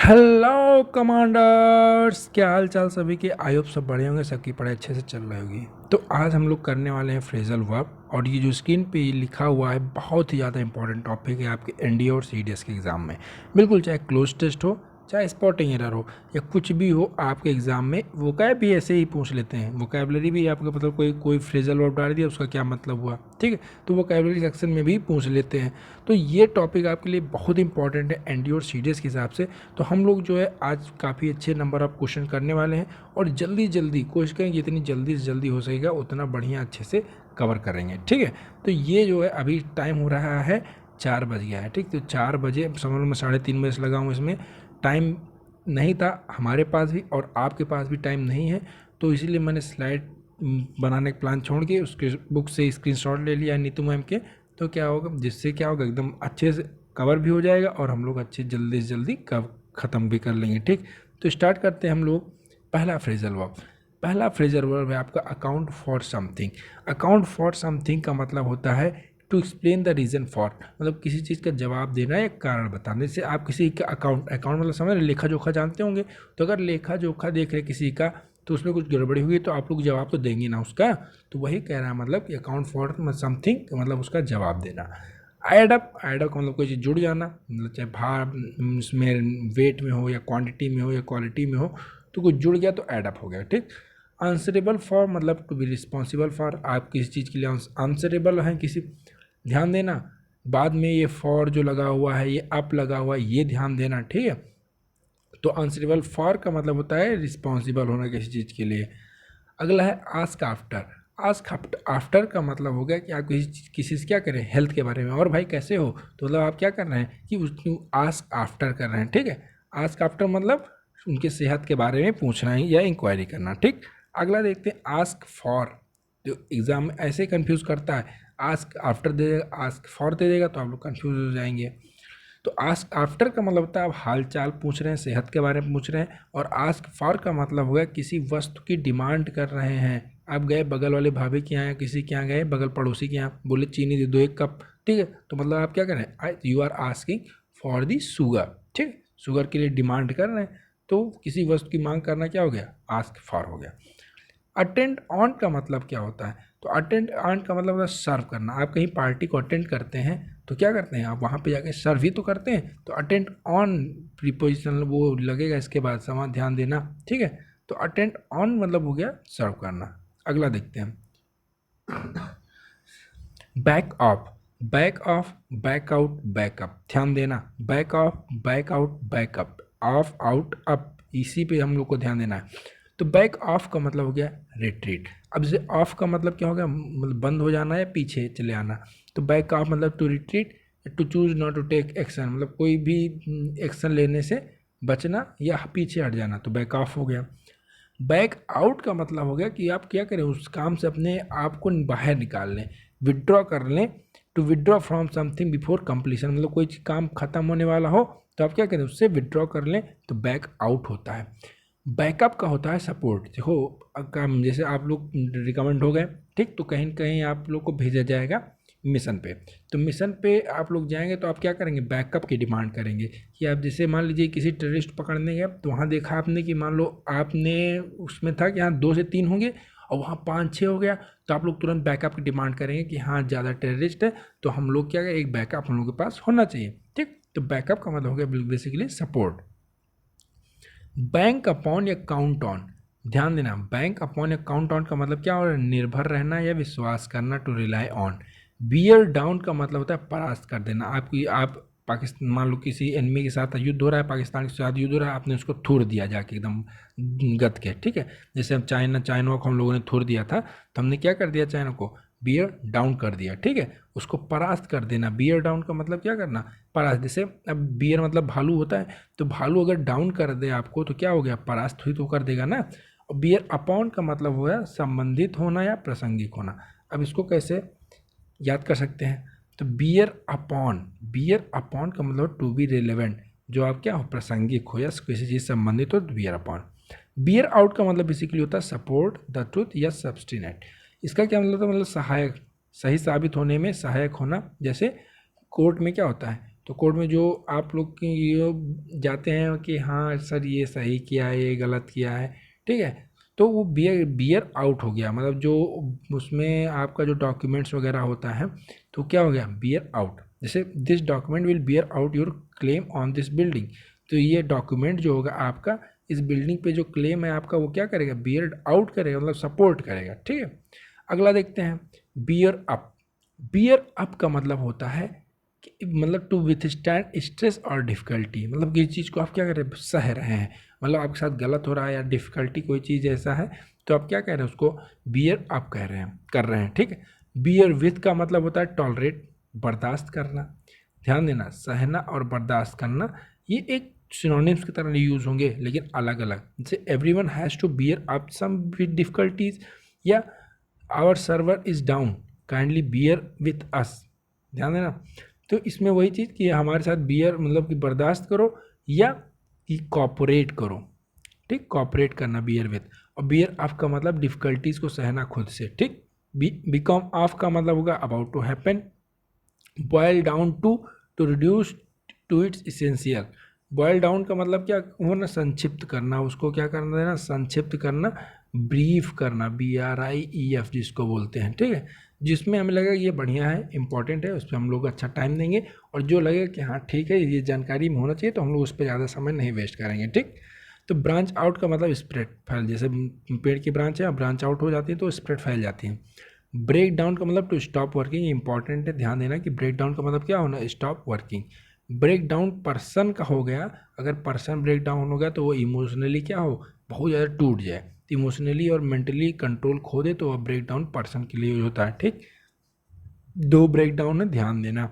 Hello commanders, क्या हाल चाल सभी के। आई होप सब बढ़िया होंगे, सबकी पढ़ाई अच्छे से चल रही होगी। तो आज हम लोग करने वाले हैं फ्रेजल वर्ब, और ये जो स्क्रीन पे लिखा हुआ है बहुत ही ज़्यादा इंपॉर्टेंट टॉपिक है आपके एनडीए और सीडीएस के एग्ज़ाम में। बिल्कुल, चाहे क्लोज टेस्ट हो, चाहे स्पॉटिंग एरर हो, या कुछ भी हो, आपके एग्ज़ाम में वोकैब भी ऐसे ही पूछ लेते हैं। वोकैबलरी भी आपका मतलब कोई फ्रेजल वर्ब डाल दिया, उसका क्या मतलब हुआ, ठीक है, तो वोकैबलरी सेक्शन में भी पूछ लेते हैं। तो ये टॉपिक आपके लिए बहुत इंपॉर्टेंट है एनडीए और सीडीएस के हिसाब से। तो हम लोग जो है आज काफ़ी अच्छे नंबर ऑफ क्वेश्चन करने वाले हैं, और जल्दी जल्दी कोशिश करेंगे जितनी जल्दी से जल्दी हो सकेगा उतना बढ़िया अच्छे से कवर करेंगे, ठीक है। तो ये जो है अभी टाइम हो रहा है 4 बज गया है, ठीक। तो 4 बजे समझ लो मैं 3:30 बजे से लगा हूँ इसमें। टाइम नहीं था हमारे पास भी और आपके पास भी टाइम नहीं है, तो इसीलिए मैंने स्लाइड बनाने का प्लान छोड़ के उसके बुक से स्क्रीनशॉट ले लिया नीतू मैम के। तो क्या होगा, जिससे क्या होगा, एकदम अच्छे से कवर भी हो जाएगा और हम लोग अच्छे जल्दी से जल्दी ख़त्म भी कर लेंगे, ठीक। तो स्टार्ट करते हैं हम लोग। पहला फ्रेजल वर्ब है आपका account for something. Account for something का मतलब होता है to explain the reason for, मतलब किसी चीज़ का जवाब देना या कारण बताना। जैसे आप किसी का अकाउंट मतलब समझ रहे, लेखा जोखा जानते होंगे। तो अगर लेखा जोखा देख रहे किसी का, तो उसमें कुछ गड़बड़ी हुई तो आप लोग जवाब तो देंगे ना उसका। तो वही कह रहा है मतलब कि अकाउंट फॉर समथिंग मतलब उसका जवाब देना। ऐड अप का मतलब कोई चीज़ जुड़ जाना, मतलब चाहे भार उसमें वेट में हो या क्वांटिटी में हो या क्वालिटी में हो, तो कुछ जुड़ गया तो ऐड अप हो गया, ठीक। आंसरेबल फॉर मतलब टू बी रिस्पॉन्सिबल फॉर, आप किसी चीज़ के लिए आंसरेबल हैं किसी, ध्यान देना। बाद में ये फॉर जो लगा हुआ है, ये अप लगा हुआ है, ये ध्यान देना, ठीक है। तो आंसरेबल फॉर का मतलब होता है रिस्पॉन्सिबल होना किसी चीज़ के लिए। अगला है आस्क आफ्टर। आस्क आफ्टर का मतलब हो गया कि आप किसी से क्या करें, हेल्थ के बारे में, और भाई कैसे हो, तो मतलब आप क्या कर रहे हैं कि उसकी आस्क आफ्टर कर रहे हैं, ठीक है। आस्क आफ्टर मतलब उनके सेहत के बारे में पूछना है या इंक्वायरी करना, ठीक। अगला देखते हैं आस्क फॉर। जो एग्ज़ाम में ऐसे ही कन्फ्यूज़ करता है, आस्क आफ्टर दे देगा, आस्क फॉर दे देगा, तो आप लोग कन्फ्यूज हो जाएंगे। तो आस्क आफ्टर का मतलब होता है आप हाल चाल पूछ रहे हैं, सेहत के बारे में पूछ रहे हैं। और आस्क फॉर का मतलब हुआ किसी वस्तु की डिमांड कर रहे हैं। आप गए बगल वाले भाभी के यहाँ या किसी के यहाँ गए, बगल पड़ोसी के यहाँ, बोले चीनी दे दो 1 कप, ठीक है। तो मतलब आप क्या कर रहे हैं, you are asking for the sugar, ठीक। शुगर के लिए डिमांड कर रहे हैं, तो किसी वस्तु की मांग करना क्या हो गया, आस्क फॉर हो गया। अटेंड ऑन का मतलब क्या होता है, तो अटेंड ऑन का मतलब होता है सर्व करना। आप कहीं पार्टी को अटेंड करते हैं तो क्या करते हैं, आप वहाँ पे जाके सर्व ही तो करते हैं। तो अटेंड ऑन प्रीपोजिशन वो लगेगा इसके बाद, समान ध्यान देना, ठीक है। तो अटेंड ऑन मतलब हो गया सर्व करना। अगला देखते हैं back of. Back of, back out, backup, ध्यान देना। Back of, back out, backup, of out up, इसी पे हम लोग को ध्यान देना है। तो बैक ऑफ का मतलब हो गया रिट्रीट। अब जैसे ऑफ का मतलब क्या हो गया, मतलब बंद हो जाना या पीछे चले आना। तो बैक ऑफ मतलब to retreat, to choose not to take action, मतलब कोई भी एक्शन लेने से बचना या पीछे हट जाना, तो बैक ऑफ हो गया। बैक आउट का मतलब हो गया कि आप क्या करें, उस काम से अपने आप को बाहर निकाल लें, विड्रॉ कर लें। To withdraw from something before completion, मतलब कोई काम खत्म होने वाला हो तो आप क्या करें, उससे विड्रॉ कर लें, तो बैक आउट होता है। बैकअप का होता है सपोर्ट। देखो काम जैसे आप लोग रिकमेंड हो गए, ठीक, तो कहीं न कहीं आप लोग को भेजा जाएगा मिशन पे। तो मिशन पे आप लोग जाएंगे तो आप क्या करेंगे, बैकअप की डिमांड करेंगे। कि आप जैसे मान लीजिए किसी टेररिस्ट पकड़ने गए, तो वहाँ देखा आपने कि मान लो आपने उसमें था कि हाँ 2 से 3 होंगे और वहाँ 5-6 हो गया, तो आप लोग तुरंत बैकअप की डिमांड करेंगे कि हाँ ज़्यादा टेररिस्ट है, तो हम लोग क्या करें, एक बैकअप हम लोग के पास होना चाहिए, ठीक। तो बैकअप का मतलब हो गया बेसिकली सपोर्ट। बैंक अपॉन या काउंट ऑन, ध्यान देना। बैंक अपॉन या काउंट ऑन का मतलब क्या हो रहा है, निर्भर रहना या विश्वास करना, to rely on. Bear down का मतलब होता है परास्त कर देना। आप पाकिस्तान, मान लो किसी एनिमी के साथ युद्ध हो रहा है, पाकिस्तान के साथ युद्ध हो रहा है, आपने उसको थूर दिया जाके एकदम गत के, ठीक है। जैसे हम चाइना को हम लोगों ने थूर दिया था, तो हमने क्या कर दिया, चाइना को बियर डाउन कर दिया, ठीक है। उसको परास्त कर देना। बियर डाउन का मतलब क्या करना, परास्त। जैसे अब बियर मतलब भालू होता है, तो भालू अगर डाउन कर दे आपको तो क्या हो गया, परास्त हुई तो कर देगा ना। और बियर अपॉन का मतलब हो गया संबंधित होना या प्रासंगिक होना। अब इसको कैसे याद कर सकते हैं, तो बियर अपॉन का मतलब टू बी रिलेवेंट, जो आप क्या हो, प्रासंगिक हो या किसी चीज़ संबंधित हो, तो बियर अपॉन। बियर आउट का मतलब बेसिकली होता है सपोर्ट द ट्रूथ या सब्सटिनेट। इसका क्या मतलब सहायक, सही साबित होने में सहायक होना। जैसे कोर्ट में क्या होता है, तो कोर्ट में जो आप लोग की ये जाते हैं कि हाँ सर ये सही किया है, ये गलत किया है, ठीक है, तो वो बियर आउट हो गया, मतलब जो उसमें आपका जो डॉक्यूमेंट्स वगैरह होता है तो क्या हो गया, बियर आउट। जैसे this document will beer out your claim on this building, तो ये डॉक्यूमेंट जो होगा आपका इस बिल्डिंग पे जो क्लेम है आपका वो क्या करेगा, बियर आउट करेगा, मतलब सपोर्ट करेगा, ठीक है। अगला देखते हैं बियर अप। बियर अप का मतलब होता है कि मतलब टू विथस्टैंड स्ट्रेस और डिफ़िकल्टी, मतलब किसी चीज़ को आप क्या कर रहे हैं, सह रहे हैं, मतलब आपके साथ गलत हो रहा है या डिफ़िकल्टी कोई चीज़ ऐसा है तो आप क्या कह रहे हैं, उसको बियर अप कह रहे हैं, कर रहे हैं, ठीक है। बियर विथ का मतलब होता है टॉलरेट, बर्दाश्त करना। ध्यान देना, सहना और बर्दाश्त करना ये एक सिनोनिम्स की तरह यूज़ होंगे लेकिन अलग अलग। जैसे everyone has to bear up some with difficulties, या our server is down kindly bear with us. ध्यान देना, तो इसमें वही चीज़ कि हमारे साथ बियर मतलब कि बर्दाश्त करो या कि कॉपरेट करो, ठीक, कॉपरेट करना बियर विथ। और बियर ऑफ का मतलब डिफ़िकल्टीज़ को सहना खुद से, ठीक। बिकम ऑफ का मतलब होगा about to happen. Boil down to reduce to its essential. Boil down का मतलब क्या होना, संक्षिप्त करना, उसको क्या करना देना, संक्षिप्त करना, ब्रीफ करना, BRIEF जिसको बोलते हैं, ठीक है। जिसमें हमें लगा ये बढ़िया है, इंपॉर्टेंट है, उस पर हम लोग अच्छा टाइम देंगे, और जो लगे कि हाँ ठीक है ये जानकारी में होना चाहिए तो हम लोग उस पर ज़्यादा समय नहीं वेस्ट करेंगे, ठीक। तो ब्रांच आउट का मतलब स्प्रेड, फैल, जैसे पेड़ की ब्रांच है, ब्रांच आउट हो जाती है तो स्प्रेड फैल जाती है। ब्रेक डाउन का मतलब टू स्टॉप वर्किंग, इंपॉर्टेंट है, ध्यान देना कि ब्रेक डाउन का मतलब क्या होना, stop working. Break down person का हो गया, अगर पर्सन ब्रेक डाउन हो गया तो वो इमोशनली क्या हो, बहुत ज़्यादा टूट जाए, तो इमोशनली और मेंटली कंट्रोल खो दे तो वह ब्रेक डाउन पर्सन के लिए होता है, ठीक। दो ब्रेक डाउन है, ध्यान देना।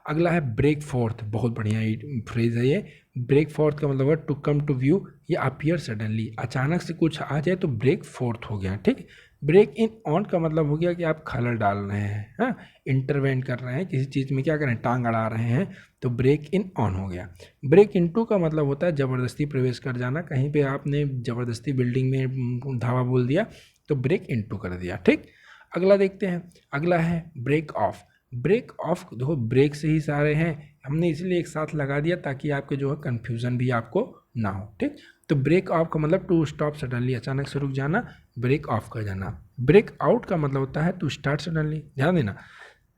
अगला है ब्रेक फोर्थ, बहुत बढ़िया फ्रेज है ये। ब्रेक फोर्थ का मतलब है टू कम टू व्यू या अपीयर सडनली, अचानक से कुछ आ जाए तो ब्रेक फोर्थ हो गया, ठीक। ब्रेक इन ऑन का मतलब हो गया कि आप खलल डाल रहे हैं, हाँ, इंटरवेंट कर रहे हैं किसी चीज़ में, क्या करें, टांग अड़ा रहे हैं, तो ब्रेक इन ऑन हो गया। ब्रेक इनटू का मतलब होता है ज़बरदस्ती प्रवेश कर जाना, कहीं पे आपने ज़बरदस्ती बिल्डिंग में धावा बोल दिया तो ब्रेक इनटू कर दिया, ठीक। अगला देखते हैं, अगला है ब्रेक ऑफ। ब्रेक ऑफ देखो ब्रेक से ही सारे हैं, हमने इसलिए एक साथ लगा दिया ताकि आपके जो है कन्फ्यूज़न भी आपको ना हो, ठीक। तो ब्रेक ऑफ का मतलब टू स्टॉप सडनली, अचानक से रुक जाना, ब्रेक ऑफ कर जाना। ब्रेक आउट का मतलब होता है टू स्टार्ट सडनली, ध्यान देना,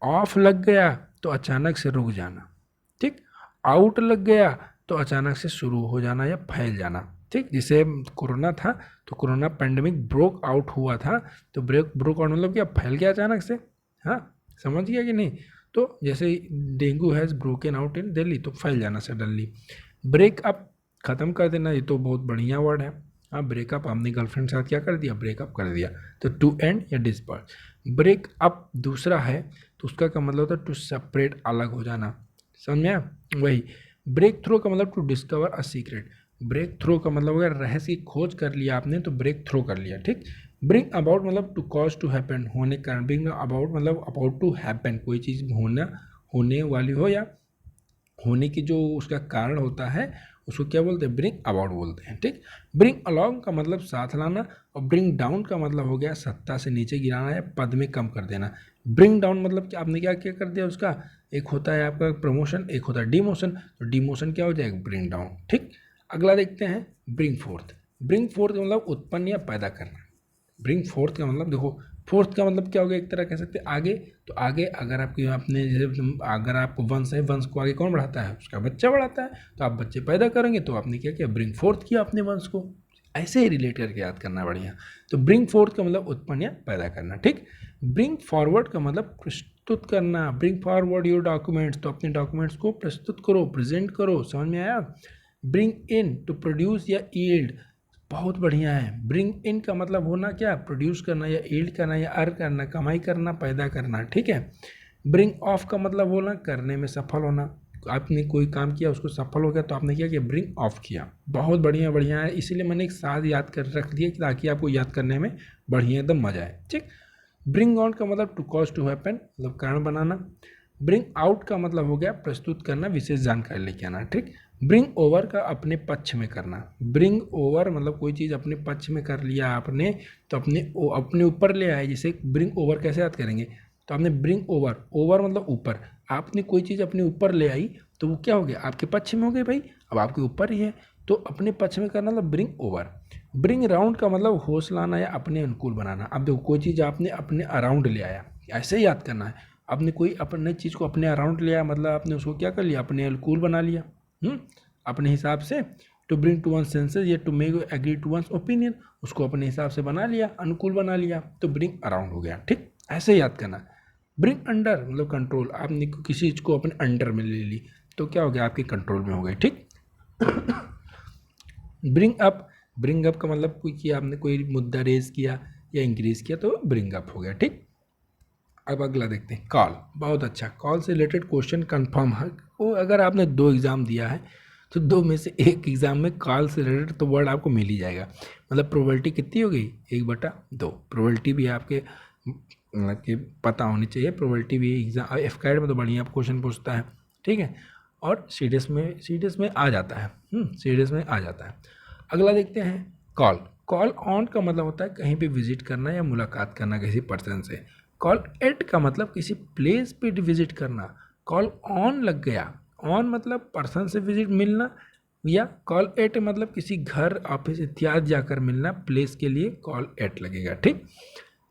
ऑफ लग गया तो अचानक से रुक जाना, ठीक। आउट लग गया तो अचानक से शुरू हो जाना या फैल जाना, ठीक। जैसे कोरोना था तो कोरोना पेंडेमिक ब्रोक आउट हुआ था, तो ब्रोक आउट मतलब क्या, फैल गया अचानक से, हाँ, समझ गया कि नहीं। तो जैसे dengue has broken out in Delhi, तो फैल जाना सडनली। ब्रेक अप, ख़त्म कर देना, ये तो बहुत बढ़िया वर्ड है, हाँ, ब्रेकअप, आपने गर्लफ्रेंड के साथ क्या कर दिया, ब्रेकअप कर दिया, तो टू एंड या डिस्पर्स। ब्रेक अप दूसरा है तो उसका क्या मतलब होता है, टू सेपरेट, अलग हो जाना, समझ में आया? वही ब्रेक थ्रू का मतलब to discover a secret. Break through का मतलब अगर रहस्य की खोज कर लिया आपने तो ब्रेक थ्रू कर लिया, ठीक। ब्रिंग अबाउट मतलब टू कॉज टू हैपन, होने का कारण। ब्रिंग अबाउट मतलब अबाउट टू हैपन, कोई चीज़ होना, होने वाली हो या होने की जो उसका कारण होता है उसको क्या बोलते हैं, ब्रिंग अबाउट बोलते हैं, ठीक। ब्रिंग अलॉन्ग का मतलब साथ लाना, और ब्रिंग डाउन का मतलब हो गया सत्ता से नीचे गिराना या पद में कम कर देना। ब्रिंग डाउन मतलब कि आपने क्या क्या कर दिया उसका, एक होता है आपका प्रमोशन, एक होता है डिमोशन, तो डिमोशन क्या हो जाएगा, ब्रिंग डाउन, ठीक। अगला देखते हैं ब्रिंग फोर्थ। ब्रिंग फोर्थ का मतलब उत्पन्न या पैदा करना। ब्रिंग फोर्थ का मतलब देखो, फोर्थ का मतलब क्या हो गया, एक तरह कह सकते हैं आगे, तो आगे अगर आपके अपने जैसे अगर आपको वंश है, वंश को आगे कौन बढ़ाता है, उसका बच्चा बढ़ाता है, तो आप बच्चे पैदा करेंगे तो आपने क्या किया, ब्रिंग फोर्थ किया अपने वंश को, ऐसे ही रिलेट करके याद करना बढ़िया। तो ब्रिंग फोर्थ का मतलब उत्पन्न या पैदा करना, ठीक। ब्रिंग फॉरवर्ड का मतलब प्रस्तुत करना, ब्रिंग फॉरवर्ड योर डॉक्यूमेंट्स, तो अपने डॉक्यूमेंट्स को प्रस्तुत करो, प्रेजेंट करो, समझ में आया। ब्रिंग इन टू प्रोड्यूस या ईल्ड, बहुत बढ़िया है। ब्रिंग इन का मतलब होना क्या, प्रोड्यूस करना या ईल्ड करना या अर्न करना, कमाई करना, पैदा करना, ठीक है। ब्रिंग ऑफ का मतलब होना करने में सफल होना, आपने कोई काम किया उसको सफल हो गया तो आपने क्या किया, ब्रिंग ऑफ किया। बहुत बढ़िया बढ़िया है, इसीलिए मैंने एक साथ याद कर रख दिया ताकि आपको याद करने में बढ़िया एकदम मजा आए, ठीक। ब्रिंग ऑन का मतलब टू कॉज टू हैपन, मतलब कारण बनाना। ब्रिंग आउट का मतलब हो गया प्रस्तुत करना, विशेष जानकारी लेके आना, ठीक। ब्रिंग ओवर का अपने पक्ष में करना। ब्रिंग ओवर मतलब कोई चीज़ अपने पक्ष में कर लिया आपने तो अपने ऊपर ले आए, जैसे ब्रिंग ओवर कैसे याद करेंगे, तो आपने ब्रिंग ओवर, ओवर मतलब ऊपर, आपने कोई चीज़ अपने ऊपर ले आई तो वो क्या हो गया, आपके पक्ष में हो गई भाई, अब आपके ऊपर ही है, तो अपने पक्ष में करना मतलब ब्रिंग ओवर। ब्रिंग अराउंड का मतलब होश लाना या अपने अनुकूल बनाना। अब देखो कोई चीज़ आपने अपने अराउंड ले आया, ऐसे ही याद करना है, आपने कोई अपने चीज़ को अपने अराउंड ले आया मतलब आपने उसको क्या कर लिया, अपने अनुकूल बना लिया, अपने हिसाब से। To bring to one senses या to make agree to one opinion, उसको अपने हिसाब से बना लिया, अनुकूल बना लिया, तो ब्रिंग अराउंड हो गया। ठीक, ऐसे याद करना। ब्रिंग अंडर मतलब कंट्रोल, आपने किसी चीज़ को अपने अंडर में ले ली तो क्या हो गया, आपके कंट्रोल में हो गई। ठीक, ब्रिंग अप, ब्रिंग अप का मतलब कोई किया आपने, कोई मुद्दा रेज किया या इंक्रीज किया तो ब्रिंग अप हो गया। ठीक, अब अगला देखते हैं, कॉल। बहुत अच्छा, कॉल से रिलेटेड क्वेश्चन कंफर्म है वो, अगर आपने 2 एग्ज़ाम दिया है तो 2 में से 1 एग्ज़ाम में कॉल से रिलेटेड तो वर्ड आपको मिल ही जाएगा। मतलब प्रोबेबिलिटी कितनी हो गई, 1/2। प्रोबेबिलिटी भी आपके मतलब कि पता होनी चाहिए, प्रोबेबिलिटी भी एग्जाम एफकाइड में तो बढ़िया क्वेश्चन पूछता है। ठीक है, और सीडीएस में आ जाता है, सीडीएस में आ जाता है। अगला देखते हैं, कॉल। कॉल ऑन का मतलब होता है कहीं पे विजिट करना या मुलाकात करना किसी पर्सन से। कॉल एट का मतलब किसी प्लेस पे विजिट करना। कॉल ऑन लग गया, ऑन मतलब पर्सन से विजिट मिलना, या कॉल एट मतलब किसी घर ऑफिस इत्यादि जाकर मिलना, प्लेस के लिए कॉल एट लगेगा। ठीक,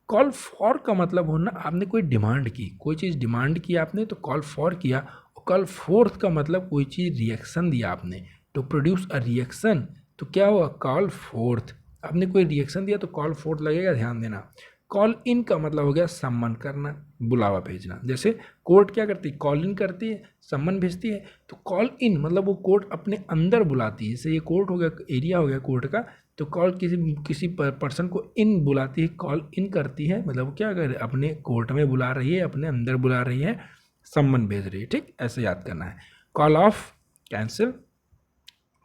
कॉल फॉर का मतलब होना आपने कोई डिमांड की, कोई चीज़ डिमांड की आपने तो कॉल फॉर किया। कॉल फोर्थ का मतलब कोई चीज़ रिएक्शन दिया आपने, टू प्रोड्यूस अ रिएक्शन, तो क्या हुआ, कॉल फोर्थ। आपने कोई रिएक्शन दिया तो कॉल फोर्थ लगेगा, ध्यान देना। कॉल इन का मतलब हो गया सम्मन करना, बुलावा भेजना। जैसे कोर्ट क्या करती है, कॉल इन करती है, सम्मन भेजती है, तो कॉल इन मतलब वो कोर्ट अपने अंदर बुलाती है। जैसे ये कोर्ट हो गया, एरिया हो गया कोर्ट का, तो कॉल किसी पर्सन को इन बुलाती है, कॉल इन करती है, मतलब वो क्या कर अपने कोर्ट में बुला रही है, अपने अंदर बुला रही है, सम्मन भेज रही है। ठीक, ऐसे याद करना है। Call of, cancel.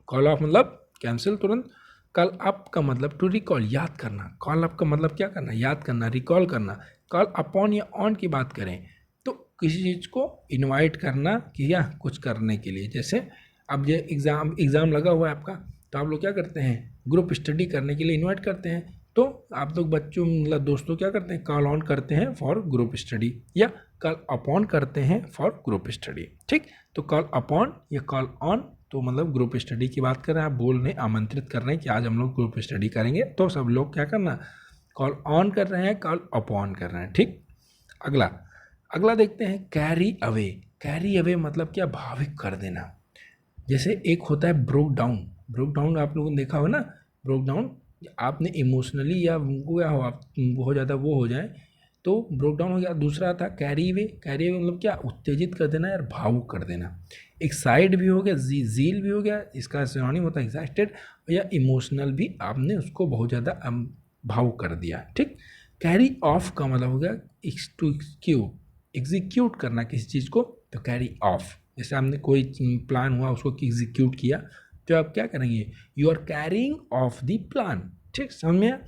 Call of मतलब कैंसिल तुरंत। कॉल अप का मतलब टू रिकॉल, याद करना। कॉल अप का मतलब क्या करना, याद करना, रिकॉल करना। कॉल अपॉन या ऑन की बात करें तो किसी चीज़ को इनवाइट करना कि या कुछ करने के लिए। जैसे अब ये एग्ज़ाम लगा हुआ है आपका, तो आप लोग क्या करते हैं, ग्रुप स्टडी करने के लिए इनवाइट करते हैं, तो आप लोग बच्चों मतलब दोस्तों क्या करते हैं, कॉल ऑन करते हैं फॉर ग्रुप स्टडी, या कॉल अपॉन करते हैं फॉर ग्रुप स्टडी। ठीक, तो कॉल अपॉन या कॉल ऑन तो मतलब ग्रुप स्टडी की बात कर रहे हैं, आप बोल रहे हैं, आमंत्रित कर रहे हैं कि आज हम लोग ग्रुप स्टडी करेंगे, तो सब लोग क्या करना, कॉल ऑन कर रहे हैं, कॉल अपॉन कर रहे हैं। ठीक, अगला देखते हैं, कैरी अवे। कैरी अवे मतलब क्या, भाविक कर देना। जैसे एक होता है ब्रोक डाउन, ब्रोक डाउन आप लोगों ने देखा हो ना, ब्रोक डाउन आपने इमोशनली या उनको क्या हो, आप बहुत ज़्यादा वो हो जाए तो ब्रोक डाउन हो गया। दूसरा था कैरी वे, कैरी वे मतलब क्या, उत्तेजित कर देना या भावुक कर देना। एक्साइट भी हो गया, जील भी हो गया, इसका सिनोनिम होता है एक्साइटेड, या इमोशनल भी आपने उसको बहुत ज़्यादा भावुक कर दिया। ठीक, कैरी ऑफ का मतलब हो गया टू एग्जीक्यूट करना किसी चीज़ को, तो कैरी ऑफ। जैसे आपने कोई प्लान हुआ उसको एग्जीक्यूट किया तो आप क्या करेंगे, you are carrying off the plan. ठीक, समझ में आया।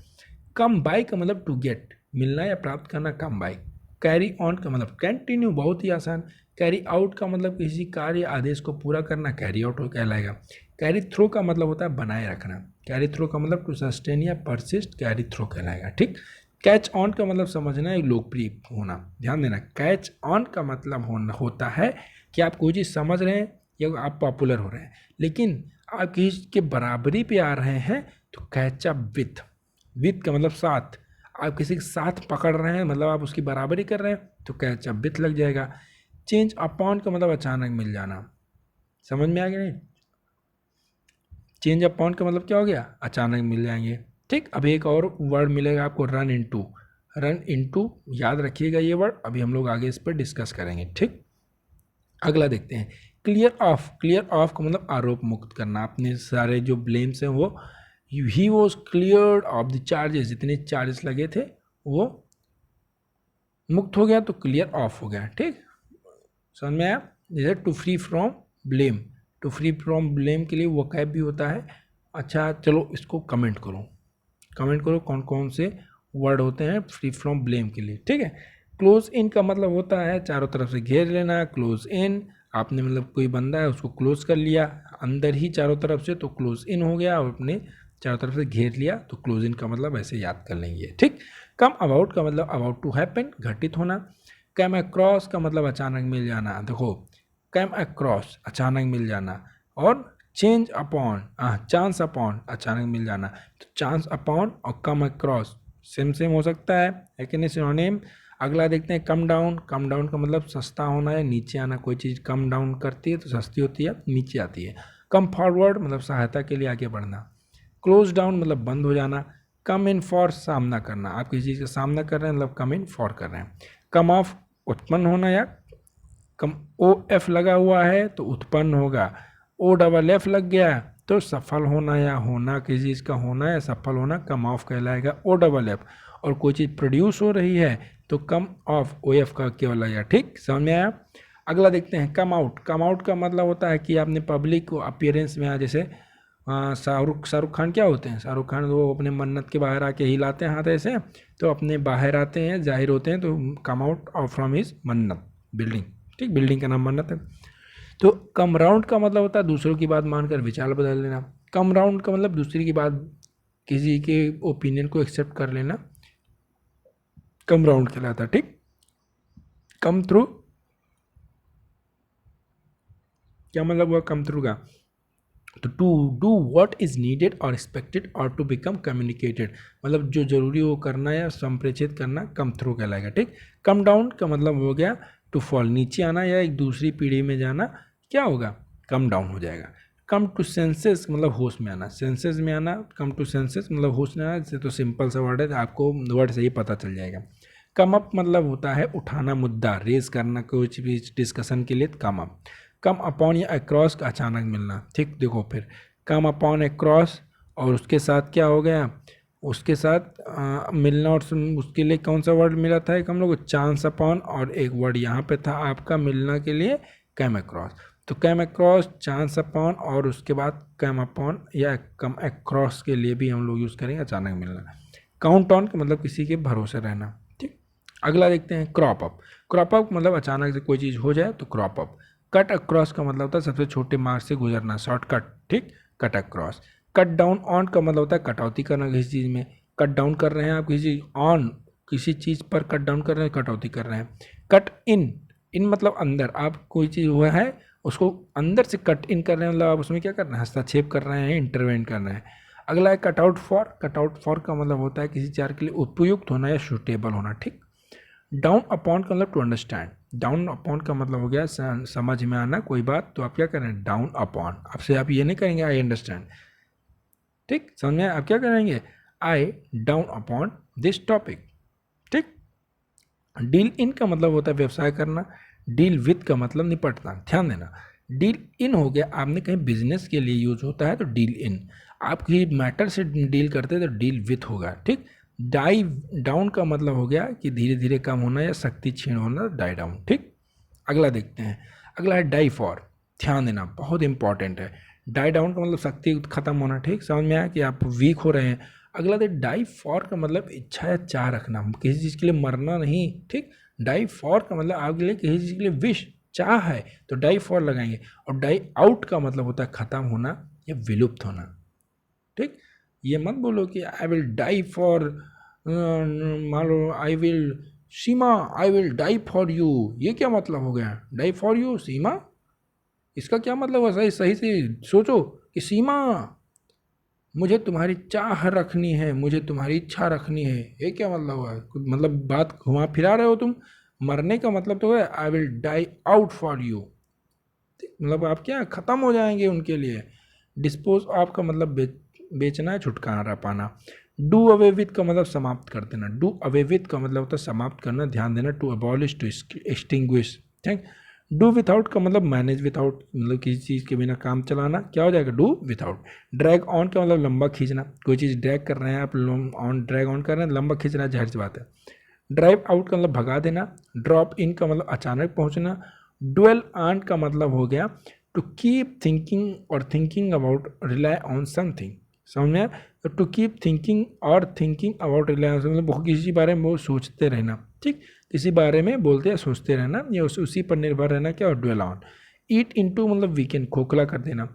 कम बाय का मतलब टू गेट, मिलना या प्राप्त करना, कम बाय। कैरी ऑन का मतलब कंटिन्यू, बहुत ही आसान। कैरी आउट का मतलब किसी कार्य आदेश को पूरा करना, कैरी आउट हो कहलाएगा। कैरी थ्रू का मतलब होता है बनाए रखना, कैरी थ्रू का मतलब टू सस्टेन या परसिस्ट, कैरी थ्रू कहलाएगा। ठीक, कैच ऑन का मतलब समझना है, लोकप्रिय होना, ध्यान देना। कैच ऑन का मतलब होता है कि आप कोई चीज़ समझ रहे हैं या आप पॉपुलर हो रहे हैं, लेकिन आप किसी के बराबरी पे आ रहे हैं तो कैच अप विथ का मतलब साथ, आप किसी के साथ पकड़ रहे हैं मतलब आप उसकी बराबरी कर रहे हैं तो कैच अप विथ लग जाएगा। चेंज अपॉन का मतलब अचानक मिल जाना, समझ में आ गया नहीं, चेंज अपॉन का मतलब क्या हो गया, अचानक मिल जाएंगे। ठीक, अब एक और वर्ड मिलेगा आपको, रन इनटू। रन इनटू याद रखिएगा ये वर्ड, अभी हम लोग आगे इस पर डिस्कस करेंगे। ठीक, अगला देखते हैं, क्लियर ऑफ। क्लियर ऑफ का मतलब आरोप मुक्त करना, अपने सारे जो ब्लेम्स हैं वो, he was clear of the charges, जितने चार्जेस लगे थे वो मुक्त हो गया तो क्लियर ऑफ हो गया। ठीक, समझ में आया। जैसे to free from blame, to free from blame के लिए वोकैब भी होता है। अच्छा चलो इसको कमेंट करो कौन कौन से वर्ड होते हैं फ्री फ्रॉम ब्लेम के लिए। ठीक है, क्लोज इन का मतलब होता है चारों तरफ से घेर लेना, क्लोज इन, आपने मतलब कोई बंदा है उसको क्लोज कर लिया अंदर ही चारों तरफ से तो क्लोज इन हो गया, और अपने चारों तरफ से घेर लिया तो क्लोज इन का मतलब ऐसे याद कर लेंगे। ठीक, कम अबाउट का मतलब अबाउट टू हैपन, घटित होना। कम अक्रॉस का मतलब अचानक मिल जाना, देखो कम अक्रॉस अचानक मिल जाना, और चेंज अपॉन चांस अपॉन अचानक मिल जाना। तो चांस अपॉन और कम अक्रॉस सेम सेम हो सकता है कि नहीं, सिनोनिम। अगला देखते हैं कम डाउन। कम डाउन का मतलब सस्ता होना या नीचे आना, कोई चीज़ कम डाउन करती है तो सस्ती होती है, नीचे आती है। कम फॉरवर्ड मतलब सहायता के लिए आगे बढ़ना। क्लोज डाउन मतलब बंद हो जाना। कम इन फॉर सामना करना, आप किसी चीज़ का सामना कर रहे हैं मतलब कम इन फॉर कर रहे हैं। कम ऑफ उत्पन्न होना, या कम ओ एफ लगा हुआ है तो उत्पन्न होगा, ओ डबल एफ लग गया तो सफल होना या होना, किसी चीज़ का होना या सफल होना कम ऑफ कहलाएगा, ओ डबल एफ। और कोई चीज़ प्रोड्यूस हो रही है तो कम ऑफ ओ एफ का केवल आया। ठीक, समझ में आया। अगला देखते हैं कम आउट। कम आउट का मतलब होता है कि आपने पब्लिक को अपीयरेंस में, जैसे शाहरुख खान क्या होते हैं, शाहरुख खान वो अपने मन्नत के बाहर आके हिलाते हैं हाथ ऐसे, तो अपने बाहर आते हैं, जाहिर होते हैं, तो come out of from his मन्नत, बिल्डिंग। ठीक, बिल्डिंग का नाम मन्नत है। तो कम राउंड का मतलब होता है दूसरों की बात मानकर विचार बदल लेना। कम राउंड का मतलब दूसरी की बात, किसी के ओपिनियन को एक्सेप्ट कर लेना, कम राउंड कहलाता है। ठीक, कम थ्रू क्या मतलब हुआ कम थ्रू का, तो to do what is needed और एक्सपेक्टेड और टू बिकम कम्युनिकेटेड, मतलब जो जरूरी हो करना या संप्रेषित करना कम थ्रू कहलाएगा। ठीक, कम डाउन का मतलब हो गया टू फॉल, नीचे आना या एक दूसरी पीढ़ी में जाना, क्या होगा, कम डाउन हो जाएगा। कम टू सेंसेस मतलब होश में आना, सेंसेस में आना, कम टू सेंसेस मतलब होश में आना, जैसे तो सिंपल सा वर्ड है, आपको वर्ड से ही पता चल जाएगा। कम अप मतलब होता है उठाना मुद्दा, रेज करना कोई भी डिस्कशन के लिए, कम अप। कम अपॉन या अक्रॉस का अचानक मिलना। ठीक, देखो फिर कम अपॉन अक्रॉस, और उसके साथ क्या हो गया, उसके साथ मिलना, और उसके लिए कौन सा वर्ड मिला था एक हम लोग, चांस अपॉन, और एक वर्ड यहाँ पे था आपका मिलना के लिए कम अक्रॉस। तो कम अक्रॉस, चांस अपॉन, और उसके बाद कम अपॉन या कम अक्रॉस के लिए भी हम लोग यूज़ करेंगे अचानक मिलना। काउंट ऑन का मतलब किसी के भरोसे रहना। ठीक, अगला देखते हैं क्रॉप अप। क्रॉप अप मतलब अचानक से कोई चीज़ हो जाए तो क्रॉप अप। कट अक्रॉस का मतलब होता है सबसे छोटे मार्ग से गुजरना, शॉर्टकट। ठीक, cut across. Cut down on का मतलब होता है कटौती करना किसी चीज़ में, कट डाउन कर रहे हैं आप किसी ऑन, किसी चीज़ पर कट डाउन कर रहे हैं, कटौती कर रहे हैं। कट इन, इन मतलब अंदर, आप कोई चीज़ हुआ है उसको अंदर से कट इन कर रहे हैं, मतलब आप उसमें क्या कर रहे हैं, हस्तक्षेप कर रहे हैं, इंटरवेंट कर रहे हैं। अगला है cut out for. Cut out for का मतलब होता है किसी चीज़ के लिए उपयुक्त होना या सूटेबल होना। ठीक, डाउन अपॉन का मतलब टू अंडरस्टैंड। डाउन अपॉन का मतलब हो गया समझ में आना कोई बात, तो आप क्या करें, डाउन अपॉन। आपसे आप ये नहीं करेंगे आई अंडरस्टैंड। ठीक, समझ में, आप क्या करेंगे, आई डाउन अपॉन दिस टॉपिक। ठीक, डील इन का मतलब होता है व्यवसाय करना, डील विथ का मतलब निपटना, ध्यान देना। डील इन हो गया आपने कहीं बिजनेस के लिए यूज होता है तो डील इन, आप किसी मैटर से डील करते हैं तो डील विथ होगा। ठीक, डाई डाउन का मतलब हो गया कि धीरे धीरे कम होना या शक्ति क्षीण होना, डाई डाउन। ठीक, अगला देखते हैं। अगला है डाई फॉर, ध्यान देना बहुत इंपॉर्टेंट है। डाई डाउन का मतलब शक्ति खत्म होना। ठीक, समझ में आया कि आप वीक हो रहे हैं। अगला दे डाई फॉर का मतलब इच्छा या चाह रखना, किसी चीज़ के लिए मरना नहीं। ठीक, डाई फॉर का मतलब आपके लिए किसी चीज़ के लिए विश चाह है तो डाई फॉर लगाएंगे। और डाई आउट का मतलब होता है खत्म होना या विलुप्त होना। ठीक, ये मत बोलो कि आई विल डाई फॉर, मान लो I will Seema, I will die for you, ये क्या मतलब हो गया, डाई फॉर यू सीमा, इसका क्या मतलब है, सही सही से सोचो कि सीमा मुझे तुम्हारी चाह रखनी है, मुझे तुम्हारी इच्छा रखनी है, ये क्या मतलब हुआ, मतलब बात घुमा फिरा रहे हो तुम। मरने का मतलब तो है I will die out for you, मतलब आप क्या ख़त्म हो जाएंगे उनके लिए। डिस्पोज ऑफ का मतलब बेचना है, छुटकारा पाना। डू अवे विथ का मतलब समाप्त कर देना, डू अवे विथ का मतलब होता है समाप्त करना, ध्यान देना। To abolish, to extinguish. ठीक, डू विथआउट का मतलब मैनेज विथआउट, मतलब किसी चीज़ के बिना काम चलाना, क्या हो जाएगा, डू विथआउट। ड्रैग ऑन का मतलब लंबा खींचना, कोई चीज़ ड्रैग कर रहे हैं आप, ऑन ड्रैग ऑन कर रहे हैं, लंबा खींच रहा है, जाहिर सी बात है। ड्राइव आउट का मतलब भगा देना। ड्रॉप इन का मतलब अचानक पहुंचना। ड्वेल ऑन का मतलब हो गया टू कीप थिंकिंग और thinking about rely on something, समझ में। तो टू कीप थिंकिंग और थिंकिंग अबाउट रिलाई ऑन, मतलब किसी बारे में वो सोचते रहना। ठीक, किसी बारे में बोलते या सोचते रहना या उसी पर निर्भर रहना, क्या, और ड्वेल ऑन। ईट इनटू मतलब वीकेंड, खोखला कर देना।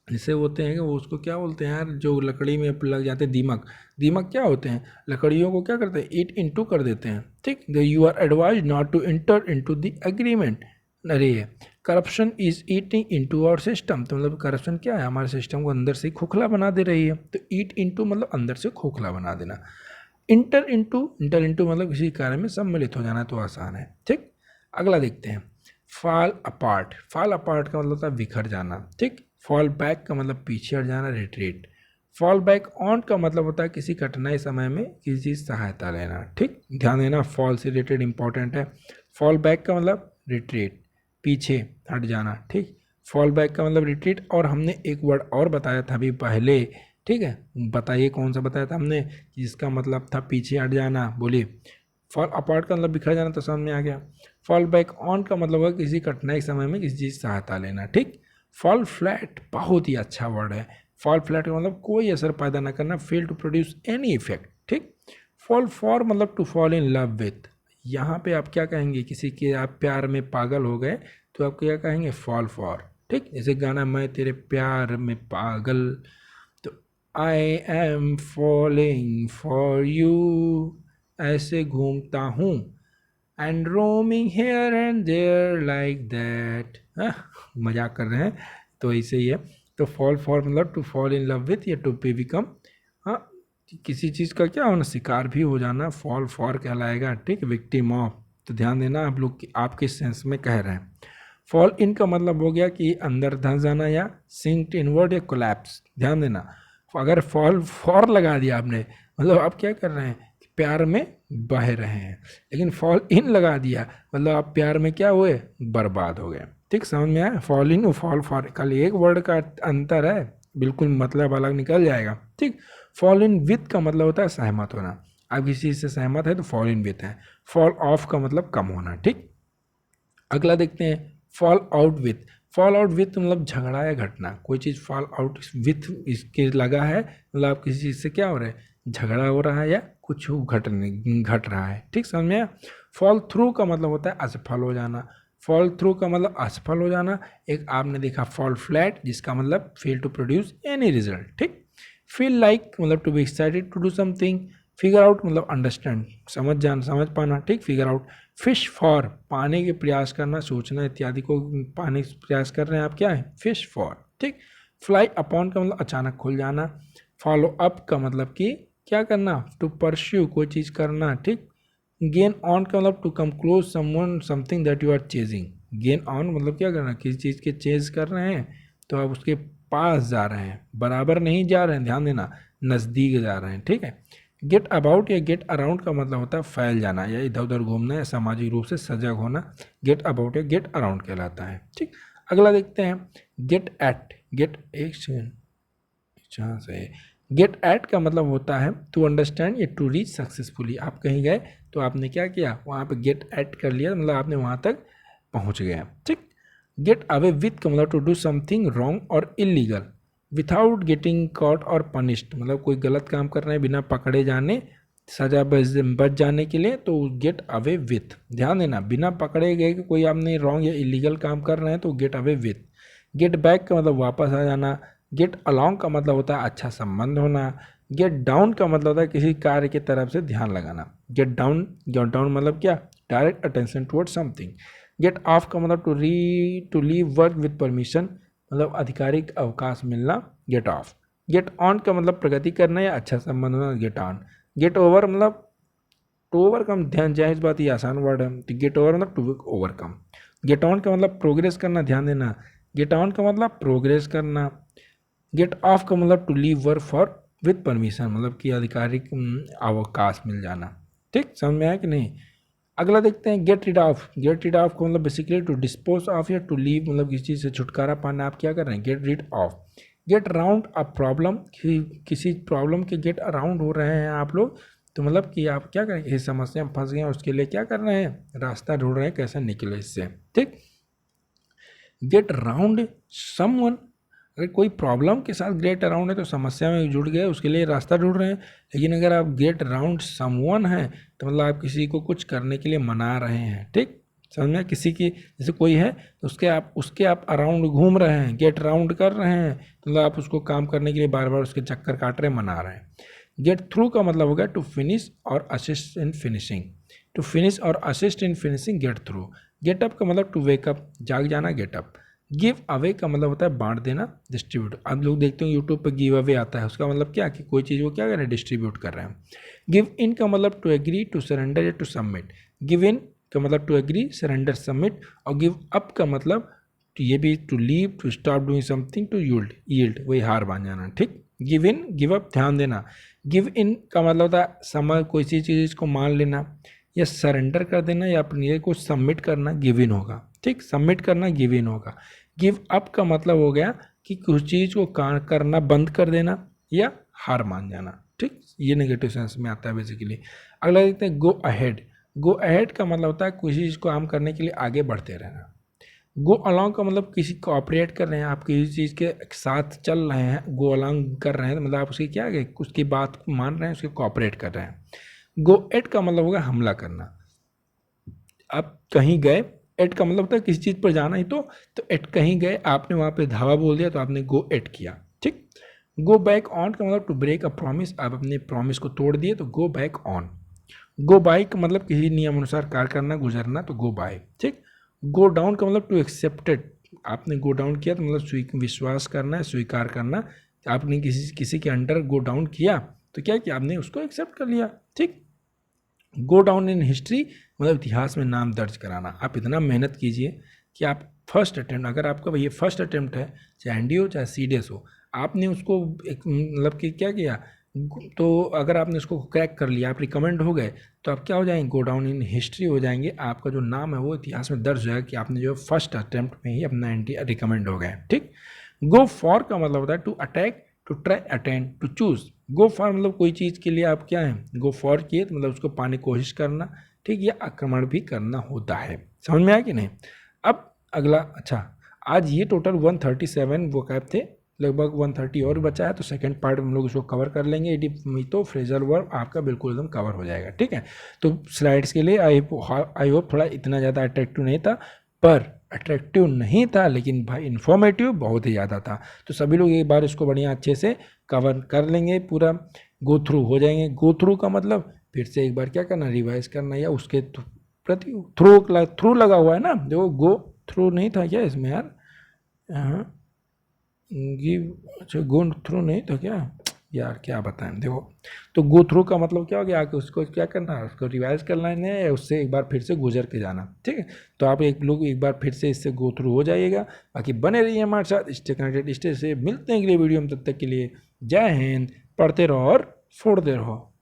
जैसे होते हैं कि वो उसको क्या बोलते हैं यार, जो लकड़ी में लग जाते हैं दीमक, दीमक क्या होते हैं, लकड़ियों को क्या करते हैं, ईट इनटू कर देते हैं। ठीक, you are advise not to enter into the agreement. अरे corruption is eating into our system, तो मतलब करप्शन क्या है, हमारे सिस्टम को अंदर से खोखला बना दे रही है। तो ईट इनटू मतलब अंदर से खोखला बना देना। इंटर इंटू मतलब किसी कार्य में सम्मिलित हो जाना, तो आसान है। ठीक, अगला देखते हैं, फॉल अपार्ट। फॉल अपार्ट का मतलब होता है बिखर जाना। ठीक, फॉल बैक का मतलब पीछे हट जाना, रिट्रीट। फॉल बैक ऑन का मतलब होता है किसी कठिनाई समय में किसी चीज़ सहायता लेना। ठीक, ध्यान देना, फॉल से रिलेटेड इंपॉर्टेंट है। फॉल बैक का मतलब रिट्रीट, पीछे हट जाना। ठीक, फॉल बैक का मतलब रिट्रीट। और हमने एक वर्ड और बताया था अभी पहले, ठीक है, बताइए कौन सा बताया था हमने, जिसका मतलब था पीछे हट जाना, बोलिए। फॉल अपार्ट का मतलब बिखर जाना, तो समझ में आ गया। फॉल बैक ऑन का मतलब है किसी कठिनाई समय में किसी चीज़ सहायता लेना। ठीक, फॉल फ्लैट बहुत ही अच्छा वर्ड है। फॉल फ्लैट का मतलब कोई असर पैदा न करना, fail to produce any effect. ठीक, फॉल फॉर मतलब to fall in love with. यहाँ पे आप क्या कहेंगे, किसी के आप प्यार में पागल हो गए तो आप क्या कहेंगे, फॉल फॉर। ठीक, जैसे गाना मैं तेरे प्यार में पागल, तो I am falling for you, ऐसे घूमता हूँ, and roaming here and there like that. मजाक कर रहे हैं, तो ऐसे ही है। तो फॉल फॉर मतलब to fall in love with या टू बी बिकम, हाँ, किसी चीज़ का क्या होना, शिकार भी हो जाना, फॉल फॉर कहलाएगा। ठीक, विक्टिम ऑफ। तो ध्यान देना, आप लोग आप किस सेंस में कह रहे हैं। फॉल इन का मतलब हो गया कि अंदर धंस जाना या सिंक इनवर्ड या कोलैप्स। ध्यान देना, अगर फॉल फॉर लगा दिया आपने, मतलब आप क्या कर रहे हैं, प्यार में बह रहे हैं। लेकिन फॉल इन लगा दिया मतलब आप प्यार में क्या हुए, बर्बाद हो गए। ठीक, समझ में आया, फॉल इन और फॉल फॉर खाली एक वर्ड का अंतर है, बिल्कुल मतलब अलग निकल जाएगा। ठीक, फॉल इन विथ का मतलब होता है सहमत होना, आप किसी चीज़ से सहमत है तो फॉल इन विथ है। फॉल ऑफ का मतलब कम होना। ठीक, अगला देखते हैं, fall out with. Fall out with मतलब झगड़ा या घटना, कोई चीज़ फॉल आउट विथ इसके लगा है मतलब आप किसी चीज़ से क्या हो रहा है, झगड़ा हो रहा है या कुछ घट रहा है। ठीक, समझ में आया। फॉल थ्रू का मतलब होता है असफल हो जाना। फॉल थ्रू का मतलब असफल हो जाना। एक आपने देखा फॉल फ्लैट, जिसका मतलब fail to produce any result. ठीक, फील लाइक मतलब to be excited to do something. Figure out मतलब अंडरस्टैंड, समझ पाना। ठीक, फिगर आउट। फिश फॉर पाने के प्रयास करना, सोचना इत्यादि को पाने के प्रयास कर रहे हैं आप, क्या है, फिश फॉर। ठीक, फ्लाई अपॉन का मतलब अचानक खुल जाना। फॉलो अप का मतलब कि क्या करना, टू परस्यू कोई चीज़ करना। ठीक, गेन ऑन का मतलब to come close someone something that you are chasing. Gain on मतलब क्या करना, किसी चीज़ के चेज कर रहे हैं तो आप उसके पास जा रहे हैं, बराबर नहीं जा रहे हैं, ध्यान देना, नज़दीक जा रहे हैं। ठीक है, गेट अबाउट या गेट अराउंड का मतलब होता है फैल जाना या इधर उधर घूमना या सामाजिक रूप से सजग होना। गेट अबाउट या गेट अराउंड कहलाता है। ठीक, अगला देखते हैं, गेट एट। गेट एक सेकेंड, जहाँ से गेट एट का मतलब होता है टू अंडरस्टैंड या टू रीच सक्सेसफुली। आप कहीं गए तो आपने क्या किया, वहाँ पे गेट एट कर लिया, मतलब आपने वहाँ तक पहुँच गए। ठीक, गेट अवे विथ का मतलब टू डू समथिंग रॉन्ग और इलीगल विथाउट गेटिंग कॉट और पनिश्ड, मतलब कोई गलत काम कर रहे हैं बिना पकड़े जाने, सजा बच जाने के लिए, तो गेट अवे विथ। ध्यान देना, बिना पकड़े गए कि कोई आपने रॉन्ग या इलीगल काम कर रहे हैं तो get away with. Get back का मतलब वापस आ जाना। गेट अलॉन्ग का मतलब होता है अच्छा संबंध होना। गेट डाउन का मतलब होता है किसी कार्य की तरफ से ध्यान लगाना। गेट डाउन मतलब क्या, direct attention toward something. Get off का मतलब to leave work with permission, मतलब आधिकारिक अवकाश मिलना, गेट ऑफ। गेट ऑन का मतलब प्रगति करना या अच्छा संबंध होना, गेट ऑन। गेट ओवर मतलब टू ओवरकम, ध्यान जाए इस बात, ये आसान वर्ड है, तो गेट ओवर मतलब टू ओवरकम। गेट ऑन का मतलब प्रोग्रेस करना, ध्यान देना, गेट ऑन का मतलब प्रोग्रेस करना। गेट ऑफ का मतलब to leave work for with permission, मतलब कि आधिकारिक अवकाश मिल जाना। ठीक, समझ में आया कि नहीं। अगला देखते हैं, get rid of. Get rid of को मतलब बेसिकली टू डिस्पोज ऑफ या टू लीव, मतलब किसी चीज़ से छुटकारा पाना, आप क्या कर रहे हैं, get rid of. Get around a problem, किसी प्रॉब्लम के गेट अराउंड हो रहे हैं आप लोग, तो मतलब कि आप क्या करें, इस समस्या में फंस गए हैं, उसके लिए क्या कर रहे हैं, रास्ता ढूंढ रहे हैं कैसे निकले इससे। ठीक, गेट अराउंड समवन, अगर कोई प्रॉब्लम के साथ गेट अराउंड है तो समस्या में जुड़ गए, उसके लिए रास्ता ढूंढ रहे हैं। लेकिन अगर आप गेट अराउंड समवन है तो मतलब आप किसी को कुछ करने के लिए मना रहे हैं। ठीक, समझ में? किसी की जैसे कोई है तो उसके आप अराउंड घूम रहे हैं, गेट राउंड कर रहे हैं, मतलब आप उसको काम करने के लिए बार बार उसके चक्कर काट रहे हैं, मना रहे हैं। गेट थ्रू का मतलब हो गया टू फिनिश और assist in finishing. To finish और assist in finishing get through. Get up का मतलब टू वेक अप, जाग जाना, गेट अप। गिव अवे का मतलब होता है बांट देना, डिस्ट्रीब्यूट। आप लोग देखते हो यूट्यूब पे गिव अवे आता है, उसका मतलब क्या कि कोई चीज़ को क्या कर रहे हैं, डिस्ट्रीब्यूट कर रहे हैं। गिव इन का मतलब टू एग्री, टू सरेंडर या टू सबमिट। गिव इन का मतलब टू एग्री, सरेंडर, सबमिट। और गिव अप का मतलब ये भी to leave, to stop doing something, to yield वही हार मान जाना, ठीक। गिव इन, गिव अप, ध्यान देना। गिव इन का मतलब होता है समझ, कोई सी चीज़ को मान लेना या सरेंडर कर देना या अपने को सबमिट करना, गिव इन होगा, ठीक। सबमिट करना गिव इन होगा। गिव अप का मतलब हो गया कि कुछ चीज़ को करना बंद कर देना या हार मान जाना, ठीक। ये नेगेटिव सेंस में आता है बेसिकली। अगला देखते हैं गो अहेड। गो अहेड का मतलब होता है किसी चीज़ को काम करने के लिए आगे बढ़ते रहना। गो अलॉन्ग का मतलब किसी कोऑपरेट कर रहे हैं, आप किसी चीज़ के साथ चल रहे हैं, गो अलॉन्ग कर रहे हैं, मतलब आप उसकी क्या है, उसकी बात को मान रहे हैं, उसके कोऑपरेट कर रहे हैं। गो एट का मतलब होगा हमला करना। आप कहीं गए, एट का मतलब होता है किसी चीज़ पर जाना ही तो एट कहीं गए, आपने वहाँ पे धावा बोल दिया तो आपने गो एट किया, ठीक। गो बैक ऑन का मतलब टू ब्रेक अ प्रॉमिस, आप अपने प्रॉमिस को तोड़ दिए तो go back on. Go by का मतलब किसी नियम अनुसार कार्य करना, गुजरना, तो गो बाय, ठीक। गो डाउन का मतलब टू एक्सेप्टेड, आपने गो डाउन किया तो मतलब विश्वास करना है, स्वीकार करना। आपने किसी के अंडर गो डाउन किया तो क्या किया, आपने उसको एक्सेप्ट कर लिया, ठीक। गो डाउन इन हिस्ट्री मतलब इतिहास में नाम दर्ज कराना। आप इतना मेहनत कीजिए कि आप फर्स्ट अटैम्प्ट, अगर आपका भैया फर्स्ट अटैम्प्ट है, चाहे एनडी हो चाहे सीडीएस हो, आपने उसको एक मतलब कि क्या किया, तो अगर आपने उसको क्रैक कर लिया, आप रिकमेंड हो गए, तो आप क्या हो जाएंगे, गो डाउन इन हिस्ट्री हो जाएंगे। आपका जो नाम है वो इतिहास में दर्ज हो जाएगा कि आपने जो फर्स्ट अटैम्प्ट में ही अपना एनडी रिकमेंड हो गए, ठीक। गो फॉर का मतलब होता है to attack, to try, attend, to choose. Go for मतलब कोई चीज़ के लिए आप क्या है, गो फॉर किए तो मतलब उसको पाने की कोशिश करना, ठीक। या आक्रमण भी करना होता है। समझ में आया कि नहीं? अब अगला, अच्छा आज ये टोटल 137 वोकैब थे, लगभग 130 और बचा है, तो सेकंड पार्ट हम लोग उसको कवर कर लेंगे। तो फ्रेजल वर्ब आपका बिल्कुल एकदम कवर हो जाएगा, ठीक है। तो स्लाइड्स के लिए आई होप थोड़ा इतना ज़्यादा अट्रैक्टिव नहीं था, पर अट्रैक्टिव नहीं था लेकिन भाई इन्फॉर्मेटिव बहुत ही ज़्यादा था। तो सभी लोग एक बार इसको बढ़िया अच्छे से कवर कर लेंगे, पूरा गो थ्रू हो जाएंगे। गो थ्रू का मतलब फिर से एक बार क्या करना, रिवाइज करना, या उसके प्रति थ्रू लगा हुआ है ना, देखो गो थ्रू नहीं था क्या इसमें यार, हाँ गिव, अच्छा गो थ्रू नहीं था क्या यार, क्या बताएं, देखो। तो गो थ्रू का मतलब क्या हो गया, आके उसको क्या करना है, उसको रिवाइज करना है या उससे एक बार फिर से गुजर के जाना, ठीक है। तो आप एक लोग एक बार फिर से इससे गो थ्रू हो जाइएगा। बाकी बने रहिए हमारे साथ, स्टे कनेक्टेड, स्टे से मिलते हैं अगले वीडियो में, तब तक के लिए जय हिंद, पढ़ते रहो और फोड़ते रहो।